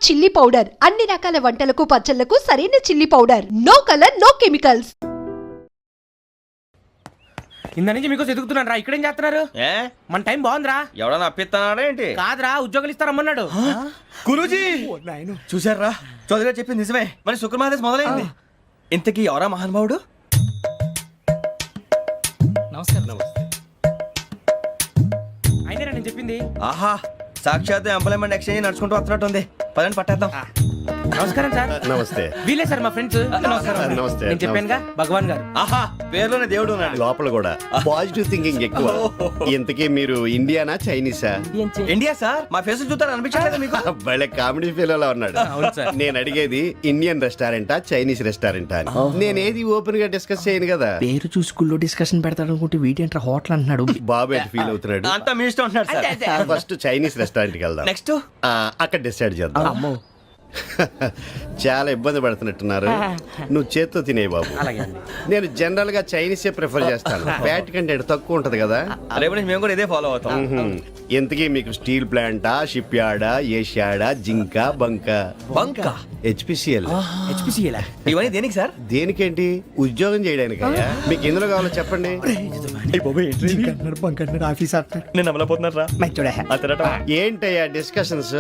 Chilli powder అన్ని రకాల వంటలకు పచ్చళ్లకు సరైన chilli powder. No colour no chemicals. ఇంత నుంచి మీకు ఎదుగుతున్నాను రా. ఇక్కడేం చేస్తున్నారు? మన టైం బాగుందిరా. ఎవడన్నా అప్పిస్తున్నాడా ఏంటి? కాదురా, ఉద్యోగాలు ఇస్తారమ్మన్నాడు. గురూజీ చూసారా, చౌదరి గారు చెప్పింది నిజమే. మరి శుక్రమాదేశ్ మొదలైంది. ఇంతకీ ఎవరా మహానుభావుడు? నమస్కారం. అయినా నేను చెప్పింది. ఆహా, సాక్షాత్ ఎంప్లాయ్మెంట్ ఎక్స్చేంజ్ నడుచుకుంటూ వస్తున్నట్టు ఉంది. పదండి పట్టేద్దాం. నమస్కారం సార్. నమస్తే. వీలే సార్ మా ఫ్రెండ్స్. నమస్తే. నేను చెప్పానుగా భగవాన్ గారు. ఆహా, పేర్లోనే దేవుడు ఉన్నాడు. లోపల కూడా పాజిటివ్ థింకింగ్ ఎక్కువ. ఇంతకీ మీరు ఇండియానా చైనీసా? India sir. మా ఫేస్ చూస్తారు అనిపించలేదు మీకు? వాళ్ళ కామెడీ ఫీల్ అలా ఉన్నాడు. అవును సార్. నేను అడిగేది ఇండియన్ రెస్టారెంటా చైనీస్ రెస్టారెంటా అని. నేనేది ఓపెన్ గా డిస్కస్ చేయను కదా. పేరు చూసుకుల్లో డిస్కషన్ పెడతాడు అనుకుంటే వీటేంట్రా హోటల్ అంటున్నాడు. బాబు ఎట్ ఫీల్ అవుతున్నాడు. అంతా మీ ఇష్టం ఉంటున్నాడు సార్. ఫస్ట్ చైనీస్ రెస్టారెంట్ కి వెళ్దాం. నెక్స్ట్ అక్కడ డిసైడ్ చేద్దాం. చాలా ఇబ్బంది పడుతున్నట్టున్నారు. నువ్వు చేత్తో తినే బాబు. నేను జనరల్ గా చైనీసే ప్రిఫర్ చేస్తాను. ఫ్యాట్ కంటెంట్ తక్కువ ఉంటది కదా. రేపు నుంచి మేము కూడా ఇదే ఫాలో అవుతాం. ఎంతకీ మీకు స్టీల్ ప్లాంటా, షిప్ యార్డా, ఏషియాడా, జింక, బంకా? బంకా, హెచ్పిసిఎల్. ఇవన్నీ దేనికి సార్? దేనికేంటి? ఉద్యోగం చేయడానికి. మీకు ఎందులో కావాలో చెప్పండి. నేను అమలపోతున్నారా? ఏంటయ్యా డిస్కషన్స్?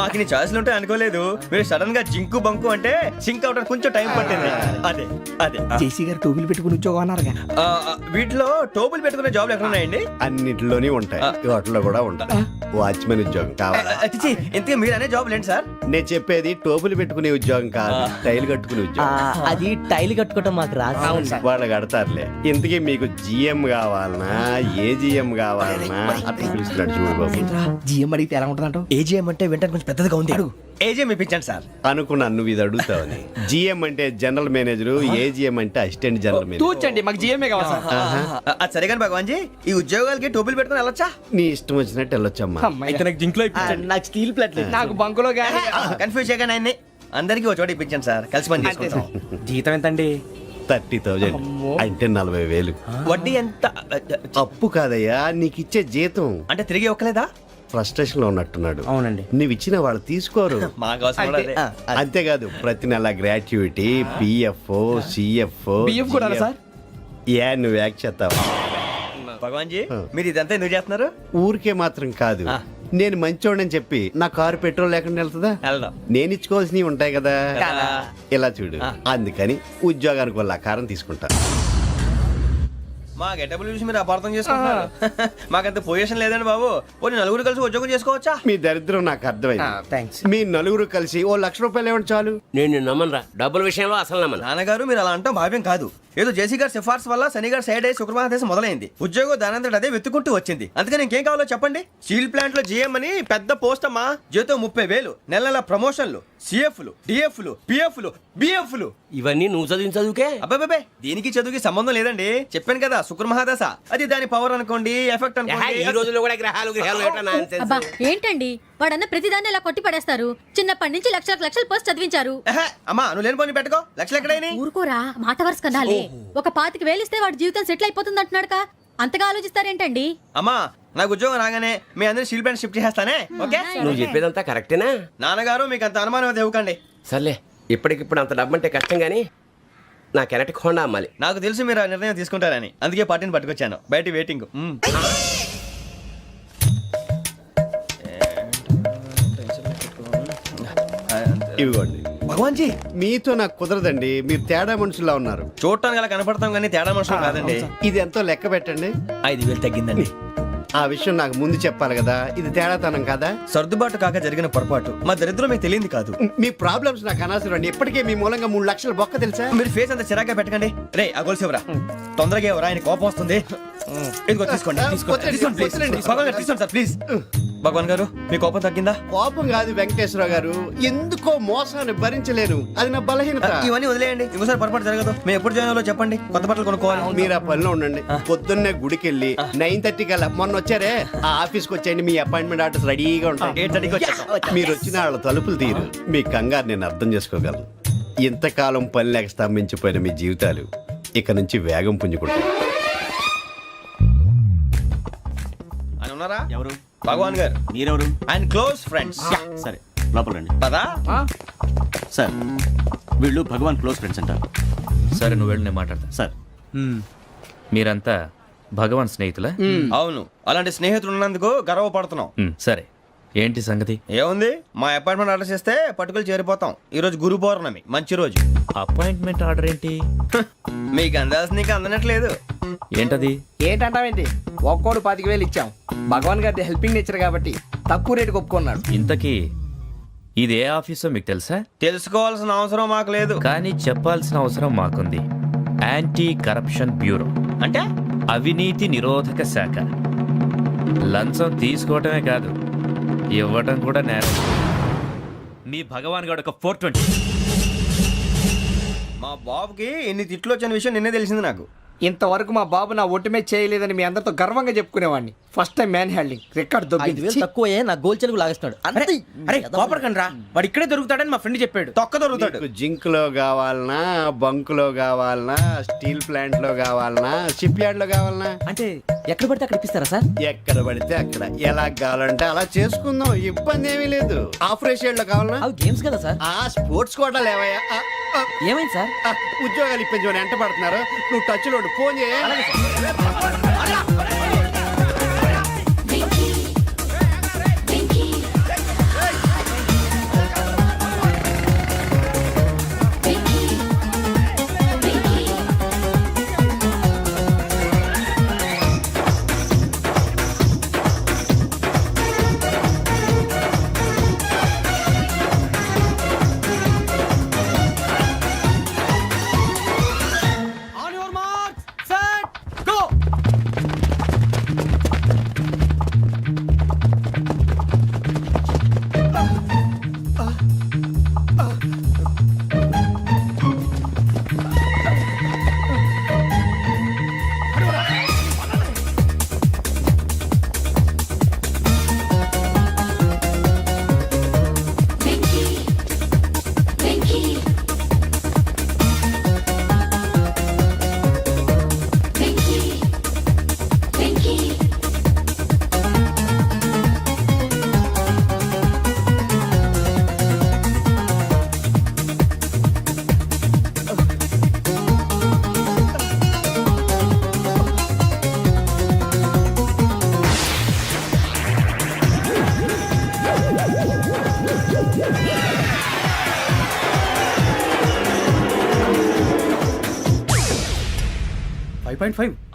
మాకు నీ ఛాయిస్లు ఉంటాయి అనుకోలేదు. మీరు సడన్ గా జింకు బంకు అంటే సింక్ అవడానికి కొంచెం టైం పట్టింది. అదే అదే జేసీ గారు టోబీలు పెట్టుకుని ఉద్యోగం అన్నారుగా. వీటిలో టోబుల్ పెట్టుకునే జాబ్లు ఎక్కడ ఉన్నాయండి? అన్నిటిలోనే ఉంటాయి. వాటిలో కూడా ఉంటాయి. వాచ్మెన్ ఉద్యోగం కావాలా? ఇంతకీ మీరు అనే జాబ్ ఏంటి సార్? నేను చెప్పేది టోపులు పెట్టుకునే ఉద్యోగం కాదు, టైల్ కట్టుకునే ఉద్యోగం. అది టైల్ కట్టుకోవటం మాకు రాదు. వాళ్ళు కడతారులే. ఇంతకీ మీకు జిఎం కావాలనా, ఏ జిఎం కావాలనా? అట్లా పిలుస్తున్నాడు చూడు బాబు. జిఎం అడిగితే ఎలా ఉంటుందంట? ఏజీఎం అంటే వెంటనే కొంచెం పెద్దదిగా ఉంది. ఏజీఎం ఇప్పించండి సార్. అనుకున్నాను నువ్వు ఇది అడుగుతావని. జిఎం అంటే జనరల్ మేనేజర్, ఏజిఎం అంటే అసిస్టెంట్ జనరల్ మేనేజర్. తూచండి, మాకు జిఎంఏ కావాలి సార్. అది సరే కానీ భగవాన్ జీ, ఈ ఉద్యోగాలకి టోపులు పెట్టుకుని వెళ్ళొచ్చా? నీ ఇష్టం వచ్చినట్టు వెళ్ళొచ్చమ్మా. అయితే నాకు జింక్లో నాకు స్టీల్ ప్లేట్ నాకు బంకులో గానీ. కన్ఫ్యూజ్ చేయగానే ఆయన్ని అందరికీ ఒక చోట ఇప్పించండి సార్. కలిసి పని చేసుకుంటాం. జీతం ఎంతండి? 30,000 అంటే 40,000. వడ్డీ ఎంత? అప్పు కాదయ్యా, నీకు ఇచ్చే జీతం. అంటే తిరిగి ఒక్కలేదా? ఫ్రస్ట్రేషన్ లో ఉన్నట్టున్నాడు. అవునండి. నువ్వు ఇచ్చిన వాళ్ళు తీసుకోరు. మాకు అవసరం కూడా అదే. అంతేకాదు ప్రతి నెల గ్రాట్యుటీ, పిఎఫ్, సిఎఫ్. బియ్యం కూడా సార్? ఏ నువ్వు యాక్ట్ చేస్తావా? భగవాన్ జీ, మీరు ఇదంతా ఎందుకు చేస్తున్నారు? ఊరికే మాత్రం కాదు, నేను మంచోడని చెప్పి నా కారు పెట్రోల్ లేకుండా వెళ్తుందా? వెళ్దాం. నేను ఇచ్చుకోవాల్సినవి ఉంటాయి కదా. ఇలా చూడు, అందుకని ఉద్యోగానికి వాళ్ళ ఆకారం తీసుకుంటా. మా గెటబుల్ చూసి మీరు అపార్థం చేసుకుంటున్నారు. మాకంత పొజిషన్ లేదండి బాబు. పోనీ నలుగురు కలిసి ఉద్యోగం చేసుకోవచ్చా? మీ దరిద్రం నాకు అర్థమైంది. మీ నలుగురు కలిసి ₹1,00,000 ఇవ్వండి చాలు. నేను నమ్మనరా, డబ్బుల విషయంలో అసలు నమ్మను. నాన్నగారు మీరు అలా అంటాం భావ్యం కాదు. ఏదో జేసీ గారి సిఫార్సు వల్ల శని గారు సైడ్ అయ్యి శుక్రవారం మొదలైంది. ఉద్యోగం దానంతటి అదే వెతుకుంటూ వచ్చింది. అందుకని ఇంకేం కావాలో చెప్పండి. స్టీల్ ప్లాంట్ లో జిఎం అని పెద్ద పోస్ట్ అమ్మా. జీతం 30,000, నెల నెల ప్రమోషన్లు, సిఎఫ్లు, డిఎఫ్లు, పిఎఫ్లు, బిఎఫ్లు. ఇవన్నీ నువ్వు చదివిన చదువుకే? అబ్బాబే, దీనికి చదువుకి సంబంధం లేదండి. చెప్పాను కదా, శుక్ర మహాదశ. అది దాని పవర్ అనుకోండి, ఎఫెక్ట్ అనుకోండి. ఈ రోజుల్లో కూడా గ్రహాలు అబ్బా ఏంటండి వాడన్న ప్రతిదాన్ని ఇలా కొట్టి పడేస్తారు. చిన్నప్పటి నుంచి లక్షలు పోస్ట్ చదివించారు. అమ్మా నువ్వు లేని పోనీ పెట్టుకో. లక్షలు ఎక్కడైనా ఊరుకోరా, మాట వరుస కనాలి. ఒక 25,000 ఇస్తే వాడి జీవితం సెటిల్ అయిపోతుంది అంటున్నాడుగా. అంతగా ఆలోచిస్తారేంటండి? అమ్మా నాకు ఉద్యోగం రాగానే మీ అందరూ స్టీల్ ప్లాంట్ షిఫ్ట్ చేస్తానే. ఓకే, నువ్వు చెప్పేదంతా కరెక్టేనా? నాన్నగారు మీకు అంత అనుమానం అయితే ఇవ్వకండి. సర్లే, ఇప్పటికిప్పుడు అంత డబ్బు అంటే కష్టం గానీ నా కెనటిక్ హోండా అమ్మాలి. నాకు తెలుసు మీరు ఆ నిర్ణయం తీసుకుంటారని, అందుకే పార్టీని పట్టుకొచ్చాను. బయట వెయిటింగ్. ఇవ్వండి. భగవాన్ జీ, మీతో నాకు కుదరదండి. మీరు తేడా మనుషుల్లా ఉన్నారు. చూడటానికి అలా కనపడతాం కానీ తేడా మనుషులు కాదండి. ఇది ఎంతో లెక్క పెట్టండి. 5,000 తగ్గిందండి. ఆ విషయం నాకు ముందు చెప్పాలి కదా. ఇది తేడాతనం కదా. సర్దుబాటు కాక జరిగిన పొరపాటు. మా దరిద్రం మీకు తెలియదు కాదు. మీ ప్రాబ్లమ్స్ నాకు అనవసరం అండి. ఇప్పటికే మీ మూలంగా 3 లక్షల బొక్క తెలుసా. మీరు ఫేస్ అంత చిరాగ్గా పెట్టకండి. రే ఆ గొలుసేవరా, తొందరగా ఎవరా, ఆయన కోపం వస్తుంది. ఇదిగో తీసుకోండి. భగవాన్ గారు తీసుకోండి సార్ ప్లీజ్. భగవాన్ గారు మీ కోపం తగ్గిందా? కోపం కాదు వెంకటేశ్వర గారు, ఎందుకో మోసాన్ని భరించలేను. అది నా బలహీనత. ఇవన్నీ వదిలేయండి, ఇంకోసారి పొరపాటు జరగదు. మేము ఎప్పుడు జాయిన్ అవ్వాలో చెప్పండి, కొత్త బట్టలు కొనుక్కోవాలి. మీరు ఆ పనిలో ఉండండి. పొద్దున్నే గుడికి వెళ్ళి 9:30 కల్లా, మొన్న వచ్చారే ఆ ఆఫీస్కి వచ్చేయండి. మీ అపాయింట్మెంట్ ఆర్డర్స్ రెడీగా ఉంటాయి. 8:30కి వచ్చేస్తాం. మీరు వచ్చిన వాళ్ళ తలుపులు తీరు. మీ కంగారు నేను అర్థం చేసుకోగలను. ఇంతకాలం పని లేక స్తంభించిపోయిన మీ జీవితాలు ఇక నుంచి వేగం పుంజుకుంటాయి. ఆయన ఉన్నారా? ఎవరు? భగవాన్ గారు. మీరెవరు? ఆయన క్లోజ్ ఫ్రెండ్స్. సరే, లోపల రండి. పదా సార్ వీళ్ళు భగవాన్ క్లోజ్ ఫ్రెండ్స్ అంటారు. సరే నువ్వు వెళ్ళి నేను మాట్లాడతా. సార్ మీరంతా భగవాన్ స్నేహితులా? అవును, అలాంటి స్నేహితులు ఉన్నందుకు గర్వపడుతున్నాం. సరే ఏంటి సంగతి? ఏముంది, మా అపాయింట్మెంట్ ఆర్డర్ చేస్తే పట్టుకులు చేరిపోతాం. ఈ రోజు గురు పౌర్ణమి, మంచి రోజు. అపాయింట్మెంట్ ఆర్డర్ ఏంటి? మీకు అందాల్సిన నీకు అందనట్లేదు. ఏంటది? ఏంటంటావేంటి? ఒక్కోడు 25,000 ఇచ్చాం. భగవాన్ గారి హెల్పింగ్ నేచర్ కాబట్టి తక్కువ రేటుకి ఒప్పుకున్నాడు. ఇంతకీ ఇది ఏ ఆఫీసో మీకు తెలుసా? తెలుసుకోవాల్సిన అవసరం మాకు లేదు. కానీ చెప్పాల్సిన అవసరం మాకుంది. యాంటీ కరప్షన్ బ్యూరో, అంటే అవినీతి నిరోధక శాఖ. లంచం తీసుకోవటమే కాదు, ఇవ్వటం కూడా నేరం. మీ భగవాన్ గారు ఒక 420. మా బాబుకి ఎన్ని తిట్లు వచ్చిన విషయం నిన్నే తెలిసింది నాకు. ఇంతవరకు మా బాబు నా ఒట్టుమే చేయలేదని మీ అందరితో గర్వంగా చెప్పుకునేవాడిని. First time man handing record దొబ్బింది. తక్కువే నా గోల్ చెలుగు లాగేస్తున్నాడు. అరే కోపడకండి రా, వాడు ఇక్కడే దొరుకుతాడని మా ఫ్రెండ్ చెప్పాడు. తొక్క దొరుకుతాడు. మీకు జింక్ లో కావాలనా, బంక్ లో కావాలనా, స్టీల్ ప్లాంట్ లో కావాలనా, షిప్ యార్డ్ లో కావాలనా? అంటే ఎక్కడ పడితే అక్కడ ఇప్పిస్తారా సార్? ఎక్కడ పడితే అక్కడ, ఎలా కావాలంటే అలా చేసుకుందాం, ఇబ్బంది ఏమీ లేదు. ఆపరేషన్ లో కావాలనా? అవి గేమ్స్ కదా సార్. ఆ స్పోర్ట్స్ కోటా లేవయ్యా. ఏమైంది సార్? ఉద్యోగాలు ఇప్పించమని ఎంట పడుతున్నారు. నువ్వు టచ్ లో ఫోన్ చేయ.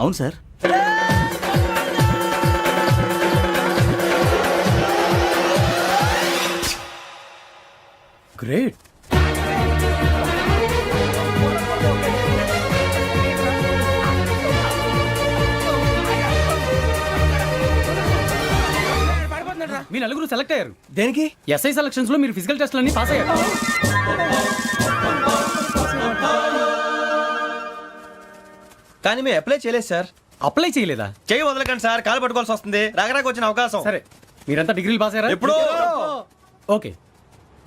అవును సార్. గ్రేట్. మీ నలుగురు సెలెక్ట్ అయ్యారు. దేనికి? ఎస్ఐ సెలక్షన్స్ లో మీరు ఫిజికల్ టెస్ట్ అన్ని పాస్ అయ్యారు. కానీ మేము అప్లై చేయలేదు సార్. అప్లై చేయలేదా? చేయి వదలకండి సార్, కాలు పట్టుకోవాల్సి వస్తుంది. రాగరాకు వచ్చిన అవకాశం. సరే, మీరంతా డిగ్రీలు పాస్ అయ్యారా? ఎప్పుడో. ఓకే,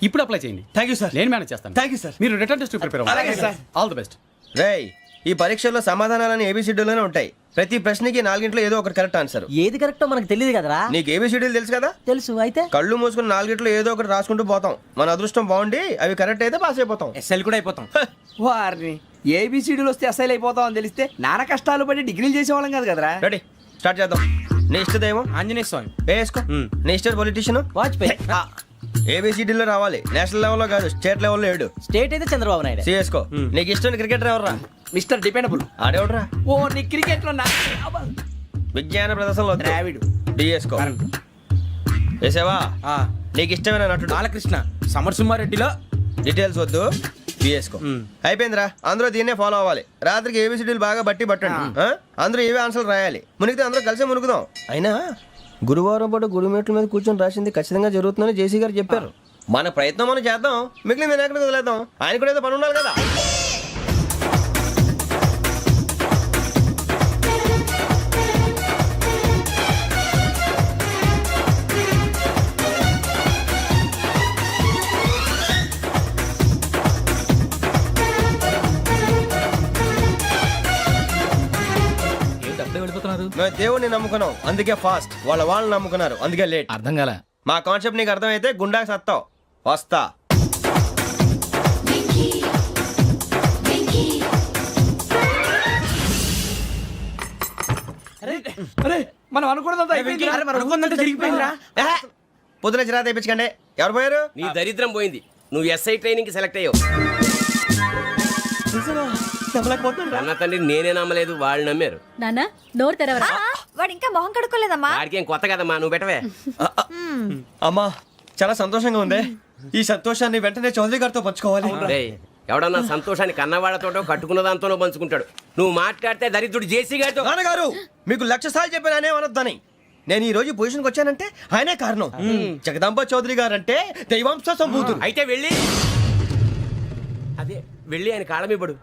ఇప్పుడు అప్లై చేయండి. Thank you sir. నేను మేనేజ్ చేస్తాను. Thank you sir. మీరు రిటర్న్ టెస్ట్ ప్రిపేర్ అవ్వండి. అలాగే సార్. All the best. రేయ్, ఈ పరీక్షల్లో సమాధానాలని ఏబిసిడ్యూల్లోనే ఉంటాయి. ప్రతి ప్రశ్నకి 4 ఏదో ఒకటి కరెక్ట్ ఆన్సర్. ఏది కరెక్టో మనకు తెలియదు కదరా. నీకు ఏబిసిడ్యూల్ తెలుసు కదా? తెలుసు. అయితే కళ్ళు మూసుకుని 4 ఏదో ఒకటి రాసుకుంటూ పోతాం. మన అదృష్టం బాగుండి అవి కరెక్ట్ అయితే పాస్ అయిపోతాం. ఎస్ఎల్ కూడా అయిపోతాం. వారిని ఏబిసిడీలు వస్తే ఎస్ఐలు అయిపోతాం అని తెలిస్తే నాన్న కష్టాలు పడి డిగ్రీలు చేసేవాళ్ళం కాదు కదరా. రెడీ, స్టార్ట్ చేద్దాం. నీ ఇష్టదేమో ఆంజనేయ స్వామి. వేసుకో. నీ ఇష్ట పొలిటీషియన్ వాజ్పేయి. ఏబిసిడీలో రావాలి. నేషనల్ లెవెల్లో కాదు, స్టేట్ లెవెల్లో 7. స్టేట్ అయితే చంద్రబాబు నాయుడు. సిఎస్కో. నీకు ఇష్టం క్రికెటర్ ఎవర్రా? Mister dependable. ఆడేవడరా? ఓ నీ క్రికెట్ లో విజ్ఞాన ప్రదర్శనలో ద్రావిడు. డిఎస్కో. వేసావా? నీకు ఇష్టమైన నటుడు? బాలకృష్ణ. సమర్ సుమారెడ్డిలో డీటెయిల్స్ వద్దు, బిఎస్కో. అయిపోయిందిరా. అందరూ దీన్నే ఫాలో అవ్వాలి. రాత్రికి ఏబిసిడీలు బాగా బట్టి పట్టండి. అందరూ ఏవే ఆన్సర్లు రాయాలి. మునిగితే అందరూ కలిసి మునుగుదాం. అయినా గురువారం పాటు గురుమేట్ల మీద కూర్చొని రాసింది ఖచ్చితంగా జరుగుతుందని జేసీ గారు చెప్పారు. మన ప్రయత్నం మనం చేద్దాం, మిగిలింది నేను ఎక్కడికి వదిలేద్దాం. ఆయన కూడా ఏదో పని ఉండాలి కదా. మేము దేవుడిని నమ్ముకున్నాం, అందుకే ఫాస్ట్. వాళ్ళని నమ్ముకున్నారు, అందుకే లేట్. అర్థం కాల. మా కాన్సెప్ట్ నీకు అర్థమైతే గుండాకి సత్తావు. వస్తా. అరే మనం అనుకున్నదంతా అయిపోయిందిరా. పొద్దున చిరా తెప్పించకండి. ఎవరు పోయారు? నీ దరిద్రం పోయింది. నువ్వు ఎస్ఐ ట్రైనింగ్ కి సెలెక్ట్ అయ్యావు. అన్న తండ్రి నేనే నమ్మలేదు, వాళ్ళు నమ్మారు. నాన్న నోరు తెరవరా. వాడు ఇంకా మొహం కడుక్కోలేదమ్మా. వాడికి ఏం కొత్త కదమ్మా, నువ్వు పెట్టవే. అమ్మా చాలా సంతోషంగా ఉంది. ఈ సంతోషాన్ని వెంటనే చౌదరి గారితో పంచుకోవాలి. రేయ్, ఎవడన్నా సంతోషాన్ని కన్నవాళ్లతోటో కట్టుకున్న దాంతోనో పంచుకుంటాడు. నువ్వు మాట్లాడితే దరిద్రుడు జేసీ గారితో. నాన్నగారు మీకు 1,00,000 సార్లు చెప్పానే అనొద్దని. నేను ఈ రోజు పొజిషన్కి వచ్చానంటే ఆయనే కారణం. జగదాంబ చౌదరి గారు అంటే దైవాంశ సంభూతుడు. అయితే వెళ్ళి అదే వెళ్ళి ఆయన కాళ్ళమివ్వడు.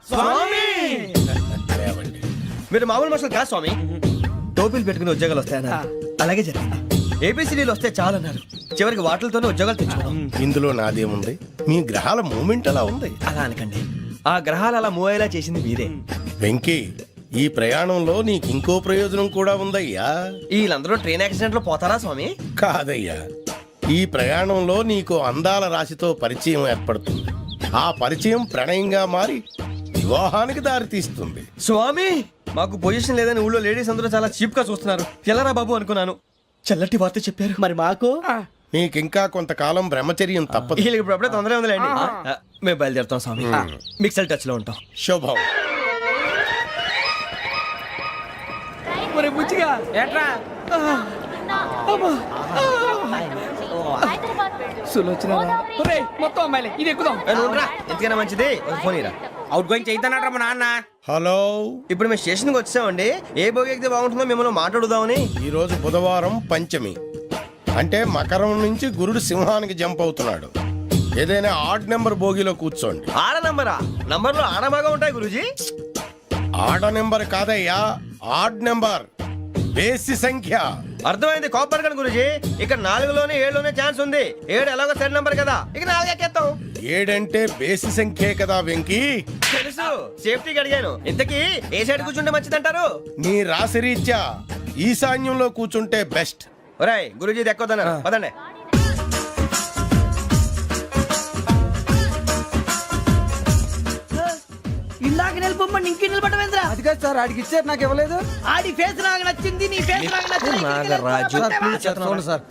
మీరు మామూలు మనుషులు కాదు స్వామి. టోపీలు పెట్టుకుని ఉద్యోగాలు వస్తాయన్నారు, అలాగే జరిగింది. ఏబిసిడీలు వస్తే చాలన్నారు, చివరికి వాటిలతోనే ఉద్యోగాలు తెచ్చుకున్నాం. ఇందులో నాదేముంది? మీ గ్రహాల మూమెంట్ అలా ఉంది. అలా అనకండి, ఆ గ్రహాలు అలా మూవ్ అయ్యేలా చేసింది మీరే. వెంకీ, ఈ ప్రయాణంలో నీకు ఇంకో ప్రయోజనం కూడా ఉందయ్యా. వీళ్ళందరూ ట్రైన్ యాక్సిడెంట్ లో పోతారా స్వామి? కాదయ్యా, ఈ ప్రయాణంలో నీకు అందాల రాశితో పరిచయం ఏర్పడుతుంది. ఆ పరిచయం ప్రణయంగా మారి వివాహానికి దారితీస్తుంది. స్వామి మాకు పొజిషన్ లేదని ఊళ్ళో లేడీస్ అందరూ చాలా చీప్ గా చూస్తున్నారు. ఎలారా బాబు అనుకున్నాను, చల్లటి వార్త చెప్పారు. మరి మాకు నీకింకా కొంతకాలం బ్రహ్మచర్యం తప్పదు. వీళ్ళకి ఇప్పుడు అప్పుడే తొందరగా ఉందిలేండి. మేము బయలుదేరుతాం స్వామి. మిక్సెల్ టచ్ లో ఉంటాం. శుభం. మరి బుచ్చిగా ఏట్రా సులోచన మొత్తం అమ్మాయిలే, ఇది ఎక్కుదాం. ఎందుకైనా మంచిది ఒక ఫోన్ ఇరా. అవుట్ గోయింగ్ చేద్దానట్రా మా నాన్న. హలో, ఇప్పుడు మేము స్టేషన్కి వచ్చామండి. ఏ బోగి ఎక్కితే బాగుంటుందో మిమ్మల్ని మాట్లాడుదామని. ఈరోజు బుధవారం పంచమి, అంటే మకరం నుంచి గురుడు సింహానికి జంప్ అవుతున్నాడు. ఏదైనా ఆడ్ నెంబర్ బోగిలో కూర్చోండి. ఆడ నంబరా? నంబర్లో ఆడ బాగా ఉంటాయి గురూజీ. ఆడ నెంబర్ కాదయ్యా, ఆడ్ నెంబర్, బేసి సంఖ్య. అర్థమైంది, కాపర్ కానీ గురూజీ. ఇక్కడ 4లోనే 7లోనే ఛాన్స్ ఉంది. 7 ఎలాగో సెడ్ నంబర్ కదా, ఇక 4 ఎక్కేస్తాం. 7 అంటే బేసి సంఖ్యే కదా వెంకీ. తెలుసు, సేఫ్టీకి అడిగాను. ఇంతకీ ఏ సైడ్ కూర్చుంటే మంచిదంటారు? నీ రాశి రీత్యా ఈశాన్యంలో కూర్చుంటే బెస్ట్. ఒరాయ్ గురూజీ దెక్కొద్దన్నారు, పదండి. ఇందాక నిలబొమ్మని ఇంకే నిలబడమేంద్రా? అది కాదు సార్, ఆడికి ఇచ్చారు నాకు ఇవ్వలేదు. ఆడి ఫేస్ నాకు నచ్చింది, నీ ఫేస్ నాకు నచ్చింది.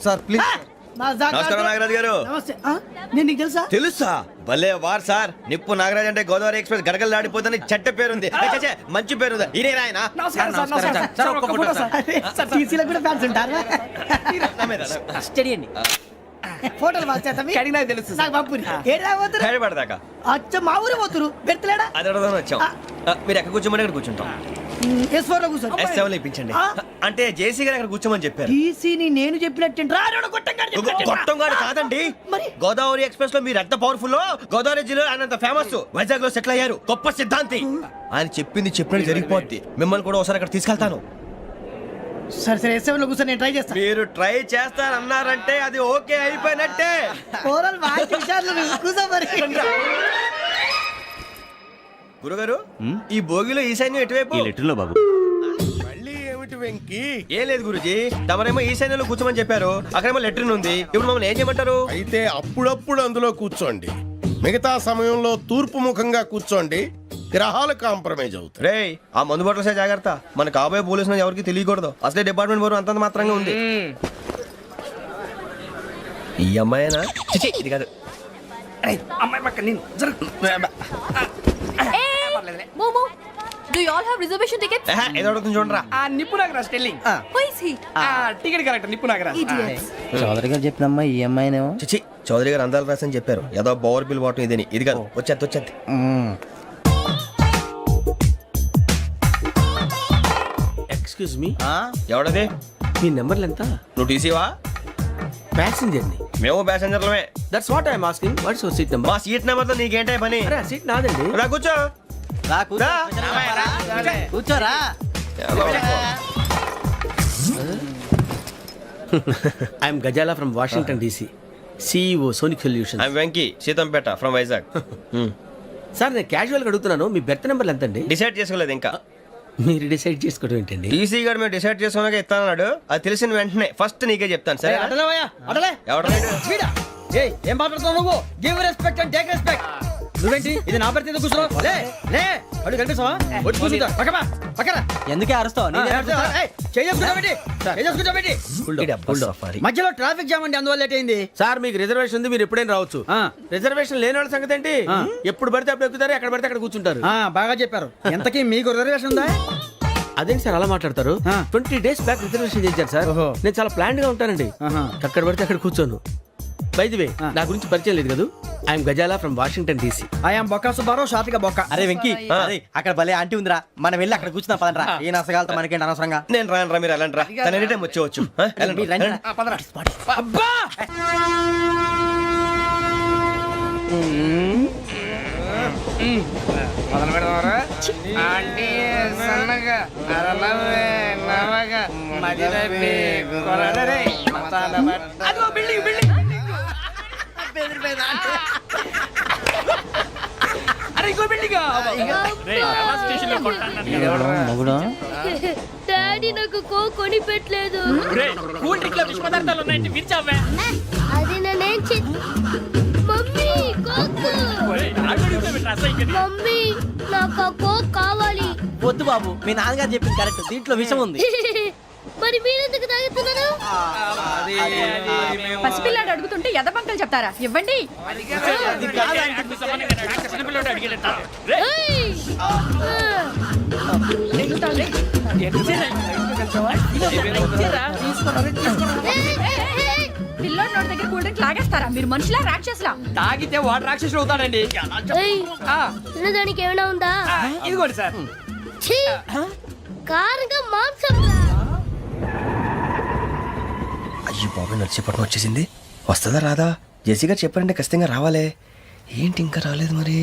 Sir please. నమస్కారం నాగరాజు గారు. నమస్తే. నేను నీకు తెలుసా? తెలుసా? భలే వార్ సార్. నిప్పు నాగరాజ్ అంటే గోదావరి ఎక్స్ప్రెస్ గడగలు దాడిపోతుంది చెట్ట పేరుంది. ఛే, మంచి పేరుంది. ఇదే ఆయన. నమస్కారం సార్, నమస్కారం సార్. ఒక్క ఫోటో సార్. సార్ టీసీలో కూడా ఫ్యాన్స్ ఉంటారా? స్టడీ అండి. ఫోటోలు మార్చేస్తాం. కడిగి నాకు తెలుసు నాకు పంపుని. ఏడా పోతురు? హైదరాబాద్ అచ్చ మా ఊరు పోతురు. పెడతలేడా? అది అడగదామని వచ్చాం. మీరు ఎక్కడ కూర్చోమని అక్కడ కూర్చుంటాం. S4 లో కూర్చో. S7 ఇప్పించండి. అంటే జేసీ గారు అక్కడ కూర్చోమని చెప్పారు. టీసీని నేను చెప్పినట్టు గొట్టంగాడు కాదండి. మరి గోదావరి ఎక్స్ప్రెస్ లో మీరు ఎంత పవర్ఫుల్, గోదావరి జిల్లా ఆయన ఫేమస్. వైజాగ్ లో సెటిల్ అయ్యారు, గొప్ప సిద్ధాంతి. ఆయన చెప్పింది చెప్పినట్టు జరిగిపోద్ది. మిమ్మల్ని కూడా ఒకసారి అక్కడ తీసుకెళ్తాను. సరే సరే, S7 లో కూర్చొని నేను ట్రై చేస్తాను. మీరు ట్రై చేస్తారన్నారంటే అది ఓకే అయిపోయినట్టే. గురుగారు, ఈ భోగిలో ఈశాన్యం ఎటువైపు? ఈ లెటర్లో బాబు. మళ్ళీ ఏమిటి వెంకీ? ఏం లేదు గురుజీ, తమరేమో ఈశాన్యంలో కూర్చోమని చెప్పారు. అక్కడేమో లెటర్ ఉంది. ఇప్పుడు మమ్మల్ని ఏం చేయమంటారు? అయితే అప్పుడప్పుడు అందులో కూర్చోండి, మిగతా సమయంలో తూర్పు ముఖంగా కూర్చోండి. గ్రహాలు కాంప్రమైజ్ అవుతాయి. రే, ఆ మందు బట్టలసే జాగ్రత్త. మన కాబోయే పోలీసులు ఎవరికి తెలియకూడదు. అసలే డిపార్ట్మెంట్ బోరు అంతంత మాత్రంగా ఉంది. ఈ అమ్మాయినా? చిచి, ఇది కాదు. అమ్మాయి పక్క నేను momo, do you all have reservation tickets? ఏదో అడుగుతుంది చూడరా. ఆ నిప్పు Nagaraj telling. Who is he? Ticket correct నిప్పు నాగరాజ్. Idiots. చౌదరి గారు చెప్పినమ్మా ఈ అమ్మాయినేమో. చిచి, చౌదరి గారు అందాలు రాసని చెప్పారు. ఏదో బోర్ బిల్ వాటం ఇదని. ఇది కాదు, వచ్చేది. Excuse me, ఎవడది? మీ నెంబర్లు ఎంత? నువ్వు టీసీవా? ప్యాసింజర్ ని. మేము ప్యాసెంజర్లమే. That's what I'm asking. What's your seat number? మా సీట్ నెంబర్ తో నీకేంటే పని? అరే ఆ సీట్ నాదండి. రా కూర్చో. రా. కూర్చోరా. I'm Gazala from Washington DC, CEO Sonic solution. I'm Venky, Seethampeta from Vizag. Sir నేను క్యాజువల్గా అడుగుతున్నాను, మీ బెర్త్ నెంబర్లు ఎంత అండి? డిసైడ్ చేసుకోలేదు ఇంకా. మీరు డిసైడ్ చేసుకోవడం ఏంటండి? టీసీ గారు మేము డిసైడ్ చేసుకున్నాక ఇస్తానన్నాడు. అది తెలిసిన వెంటనే ఫస్ట్ నీకే చెప్తాను. సరే ఎవరు ఏం మాట్లాడుతావు నువ్వు? Give respect and take respect. నువ్వేంటి ఇది నా పరిస్థితి కూర్చున్నావు? లే లే అడుగు కనిపిస్తావా? వచ్చి కూర్చుంటా పక్కమా పక్కన. ఎందుకే అరుస్తావు? మధ్యలో ట్రాఫిక్ జామ్ అండి, అందువల్ల లేట్ అయింది. సార్ మీకు రిజర్వేషన్ ఉంది, మీరు ఎప్పుడైనా రావచ్చు. రిజర్వేషన్ లేని వాళ్ళ సంగతి ఏంటి? ఎప్పుడు పడితే అప్పుడు ఎక్కుతారు, ఎక్కడ పడితే అక్కడ కూర్చుంటారు. బాగా చెప్పారు. ఎంతకీ మీకు రిజర్వేషన్ ఉందా? అదేంటి సార్ అలా మాట్లాడతారు? 20 days బ్యాక్ రిజర్వేషన్ చేశారు సార్. నేను చాలా ప్లాన్డ్ గా ఉంటానండి. అక్కడ పడితే అక్కడ కూర్చోను. బై ది వే, నా గురించి పరిచయం లేదు కదా. I'm Gazala from Washington DC. I'm Bokka Subbarao, షాతిక బొక్క. అరే వెంకీ, అక్కడ భలే ఆంటీ ఉందిరా, మనం వెళ్ళి అక్కడ కూర్చున్నా పదరా. ఏ నసగాలతో మనకేంటి అనవసరంగా. నేను రాను రా, మీరు వెళ్ళండి రా. తన ఎనీ టైం వచ్చేవచ్చు. అబ్బా మొదలు పెడదామరా? సన్నగా బిల్డింగ్ బిల్డింగ్. అరే ఇంకో బిల్డింగ్. డాడీ నాకు కో కొని పెట్టలేదు. అది నేనేం మమ్మీ కోక్. మమ్మీ నాకు కోక్ కావాలి. వద్దు బాబు, మీ నాన్నగారు చెప్పింది కరెక్ట్, దీంట్లో విషయం ఉంది. మరి మీరెందుకు తాగుతున్నారు? పసిపిల్లాడు అడుగుతుంటే ఎదబంకలు చెప్తారా? ఇవ్వండి. పిల్లోడి నోటి దగ్గర కూల్ డ్రింక్ లాగేస్తారా? మీరు మనుషులా రాక్షసులా? తాగితే వాడు రాక్షసుడు అవుతాడండి. తినడానికి ఏమైనా ఉందా? ఇదిగోండి సార్. కారంగా మాంసం. అయ్యో బాబు, నడిచేపట్నం వచ్చేసింది. వస్తుందా రాదా? జెసి గారు చెప్పారంటే ఖచ్చితంగా రావాలే. ఏంటి ఇంకా రాలేదు మరి?